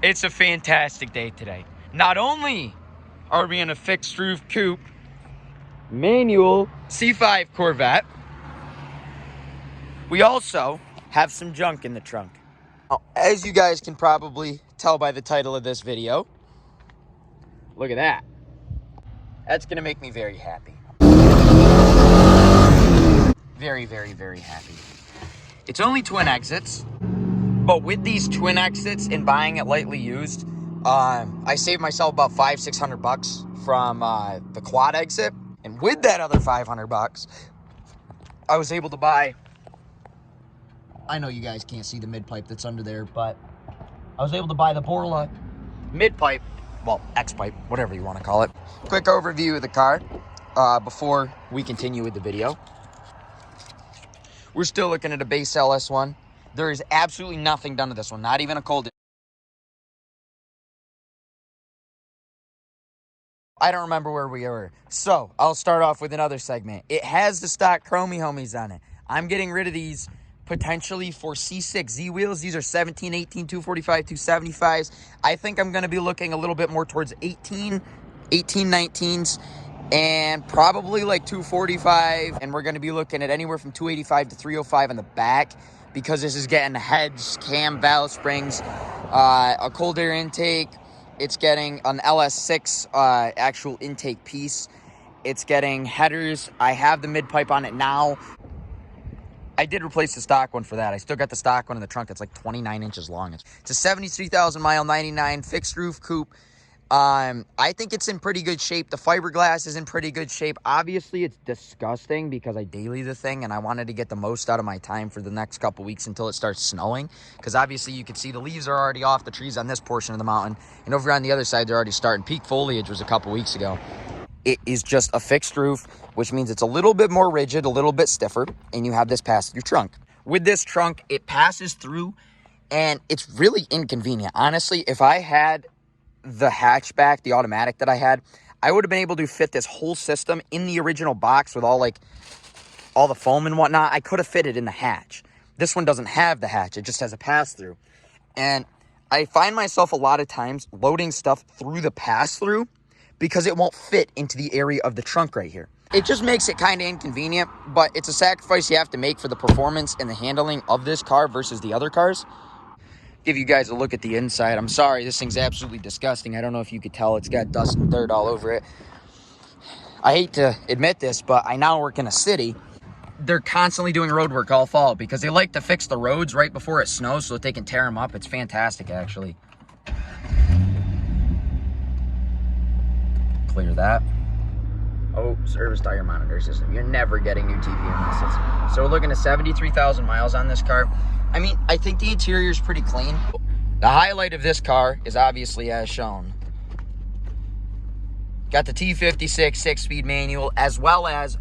It's a fantastic day today. Not only are we in a fixed roof coupe, manual C5 Corvette, we also have some junk in the trunk. Now, as you guys can probably tell by the title of this video, look at that. That's gonna make me very happy. Very, very, very happy. It's only twin exits, but with these twin exits and buying it lightly used, I saved myself about $500-600 from the quad exit. And with that other $500, I was able to buy, I know you guys can't see the mid-pipe that's under there, but I was able to buy the Borla mid-pipe, well, X-pipe, whatever you want to call it. Quick overview of the car before we continue with the video. We're still looking at a base LS1. There is absolutely nothing done to this one, not even a cold. I don't remember where we were. So, I'll start off with another segment. It has the stock Chromie Homies on it. I'm getting rid of these potentially for C6 Z wheels. These are 17, 18, 245, 275s. I think I'm going to be looking a little bit more towards 18, 19s, and probably like 245. And we're going to be looking at anywhere from 285 to 305 on the back, because this is getting heads, cam, valve springs, a cold air intake. It's getting an LS6 actual intake piece. It's getting headers. I have the mid-pipe on it now. I did replace the stock one for that. I still got the stock one in the trunk. It's like 29 inches long. It's a 73,000 mile, 99 fixed roof coupe. I think it's in pretty good shape. The fiberglass is in pretty good shape. Obviously, it's disgusting because I daily the thing, and I wanted to get the most out of my time for the next couple weeks until it starts snowing. Because obviously, you can see the leaves are already off the trees on this portion of the mountain, and over on the other side, they're already starting. Peak foliage was a couple weeks ago. It is just a fixed roof, which means it's a little bit more rigid, a little bit stiffer, and you have this pass through trunk. With this trunk, it passes through, and it's really inconvenient. Honestly, if I had the hatchback, the automatic that I had, I would have been able to fit this whole system in the original box with all the foam and whatnot. I could have fit it in the hatch. This one doesn't have the hatch. It just has a pass-through. And I find myself a lot of times loading stuff through the pass-through because it won't fit into the area of the trunk right here. It just makes it kind of inconvenient, but it's a sacrifice you have to make for the performance and the handling of this car versus the other cars. Give you guys a look at the inside. I'm sorry, this thing's absolutely disgusting. I don't know if you could tell. It's got dust and dirt all over it. I hate to admit this, but I now work in a city. They're constantly doing road work all fall because they like to fix the roads right before it snows so that they can tear them up. It's fantastic, actually. Clear that. Oh, service tire monitor system. You're never getting new TP in this system. So we're looking at 73,000 miles on this car. I mean, I think the interior is pretty clean. The highlight of this car is obviously as shown. Got the T56 6-speed manual, as well as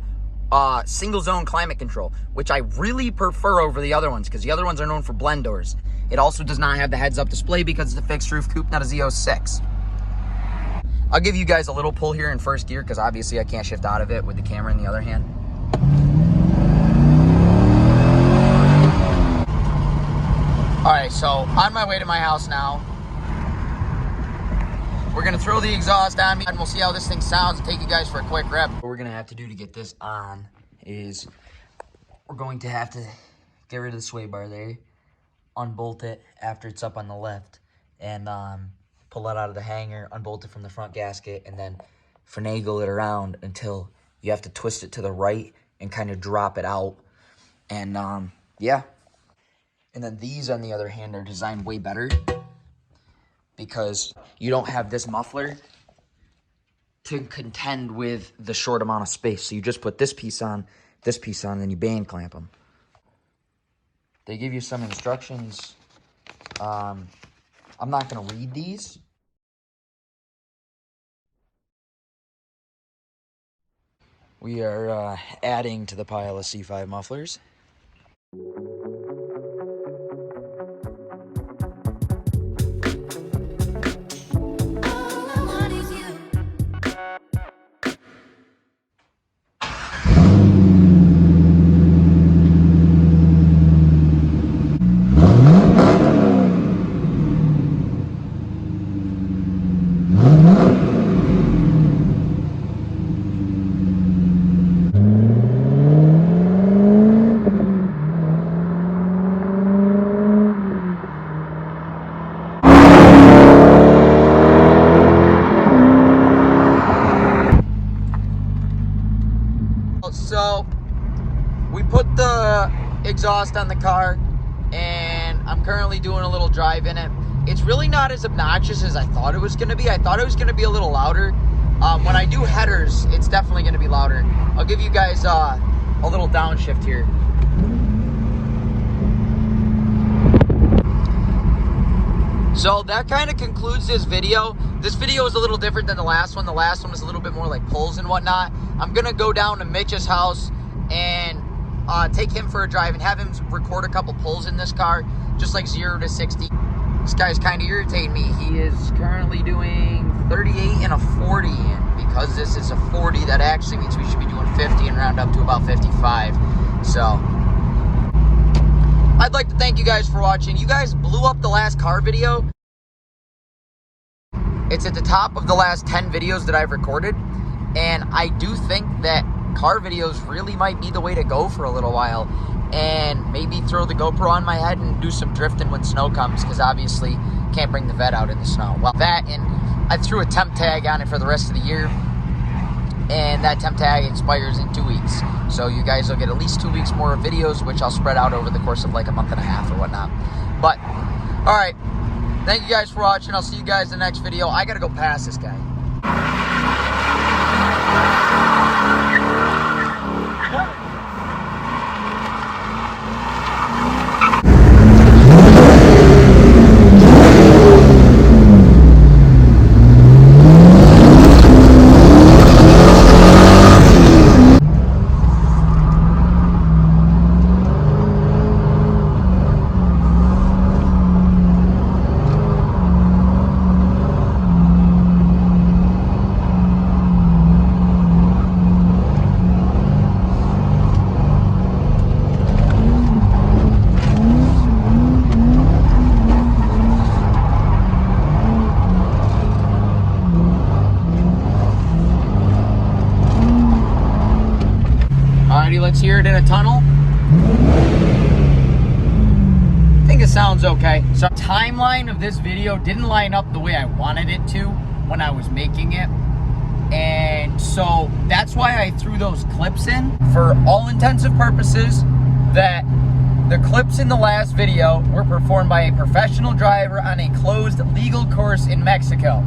single zone climate control, which I really prefer over the other ones because the other ones are known for blend doors. It also does not have the heads up display because it's a fixed roof coupe, not a Z06. I'll give you guys a little pull here in first gear because obviously I can't shift out of it with the camera in the other hand. All right, so on my way to my house now. We're gonna throw the exhaust on me and we'll see how this thing sounds and take you guys for a quick rev. What we're gonna have to do to get this on is we're going to have to get rid of the sway bar there, unbolt it after it's up on the left, and pull it out of the hanger, unbolt it from the front gasket, and then finagle it around until you have to twist it to the right and kind of drop it out. And yeah. And then these, on the other hand, are designed way better because you don't have this muffler to contend with the short amount of space. So you just put this piece on, and you band clamp them. They give you some instructions. I'm not going to read these. We are adding to the pile of C5 mufflers. exhaust on the car, and I'm currently doing a little drive in it. It's really not as obnoxious as I thought it was going to be. I thought it was going to be a little louder. When I do headers, it's definitely going to be louder. I'll give you guys a little downshift here. So that kind of concludes this video. This video is a little different than the last one. The last one was a little bit more like pulls and whatnot. I'm going to go down to Mitch's house and take him for a drive and have him record a couple pulls in this car, just like 0 to 60. This guy's kind of irritating me. He is currently doing 38 and a 40, and because this is a 40, that actually means we should be doing 50 and round up to about 55. So I'd like to thank you guys for watching. You guys blew up the last car video. It's at the top of the last 10 videos that I've recorded, and I do think that car videos really might be the way to go for a little while, and maybe throw the GoPro on my head and do some drifting when snow comes, because obviously can't bring the vet out in the snow. Well, that, and I threw a temp tag on it for the rest of the year, and that temp tag expires in 2 weeks. So you guys will get at least 2 weeks more of videos, which I'll spread out over the course of like a month and a half or whatnot. But, all right. Thank you guys for watching. I'll see you guys in the next video. I got to go past this guy. Let's hear it in a tunnel. I think it sounds okay. So the timeline of this video didn't line up the way I wanted it to when I was making it. And so that's why I threw those clips in. For all intensive purposes, that the clips in the last video were performed by a professional driver on a closed legal course in Mexico.